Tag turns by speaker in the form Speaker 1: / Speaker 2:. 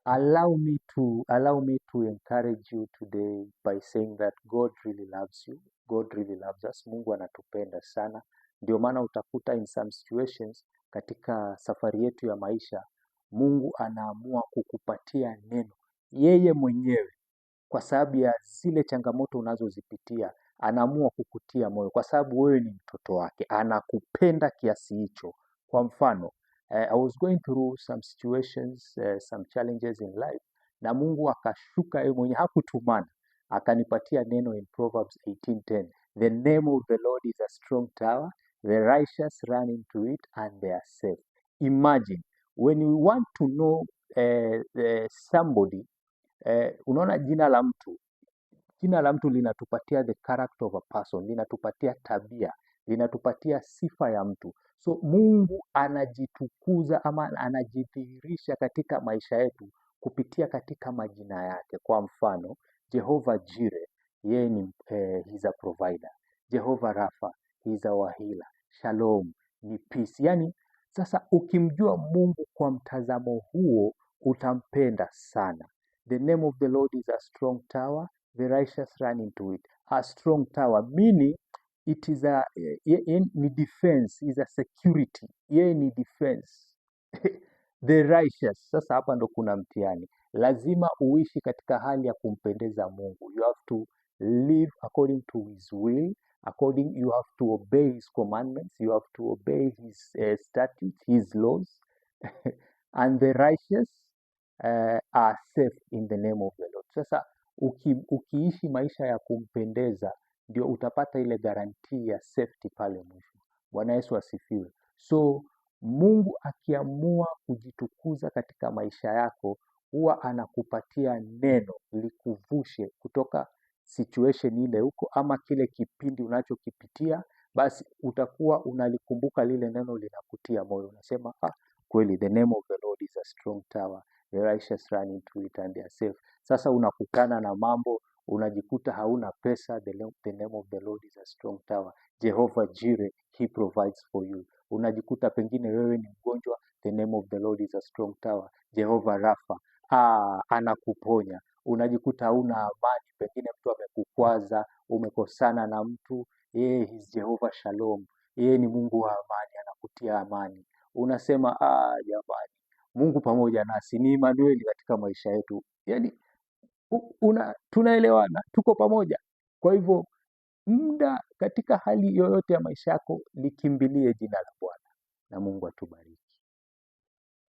Speaker 1: Allow me to encourage you today by saying that God really loves you. God really loves us. Mungu anatupenda sana. Ndio maana utakuta in some situations katika safari yetu ya maisha, Mungu anaamua kukupatia neno yeye mwenyewe, kwa sababu ya zile changamoto unazozipitia. Anaamua kukutia moyo kwa sababu wewe ni mtoto wake, anakupenda kiasi hicho. Kwa mfano, I was going through some situations, some challenges in life, na Mungu akashuka yeye mwenyewe, hakutumana, akanipatia neno in Proverbs 18:10. The name of the Lord is a strong tower, the righteous run into it and they are safe. Imagine when you want to know somebody, unaona jina la mtu linatupatia the character of a person, linatupatia tabia, linatupatia sifa ya mtu. So Mungu anajitukuza ama anajidhihirisha katika maisha yetu kupitia katika majina yake. Kwa mfano, Jehovah Jireh, yeye ni he's a provider. Jehovah Rapha, he's our healer. Shalom, ni peace. Yani sasa ukimjua Mungu kwa mtazamo huo, utampenda sana. The name of the Lord is a strong tower, the righteous run into it. A strong tower, meaning it is ni defense, is a security. Yeye ni defense. The righteous. Sasa hapa ndo kuna mtihani. Lazima uishi katika hali ya kumpendeza Mungu. You have to live according to his will. You have to obey his commandments. You have to obey his statutes, his laws. And the righteous are safe in the name of the Lord. Sasa ukiishi maisha ya kumpendeza, ndio utapata ile garantii ya safety pale mwisho. Bwana Yesu asifiwe. So Mungu akiamua kujitukuza katika maisha yako, huwa anakupatia neno likuvushe kutoka situation ile huko ama kile kipindi unachokipitia. Basi utakuwa unalikumbuka lile neno, linakutia moyo, unasema kweli, the name of the Lord is a strong tower, the righteous run into it and they are safe. Sasa unakutana na mambo, unajikuta hauna pesa, the name of the Lord is a strong tower. Jehovah Jireh, he provides for you. Unajikuta pengine wewe ni mgonjwa, the name of the Lord is a strong tower. Jehovah Rapha, anakuponya. Unajikuta hauna amani, pengine mtu amekukwaza, umekosana na mtu, yeye is Jehovah Shalom. Yeye ni Mungu wa amani, anakutia amani. Unasema jamani, Mungu pamoja nasi, ni Emmanuel katika maisha yetu. Yani tunaelewana, tuko pamoja. Kwa hivyo muda katika hali yoyote ya maisha yako, likimbilie jina la Bwana, na Mungu atubariki.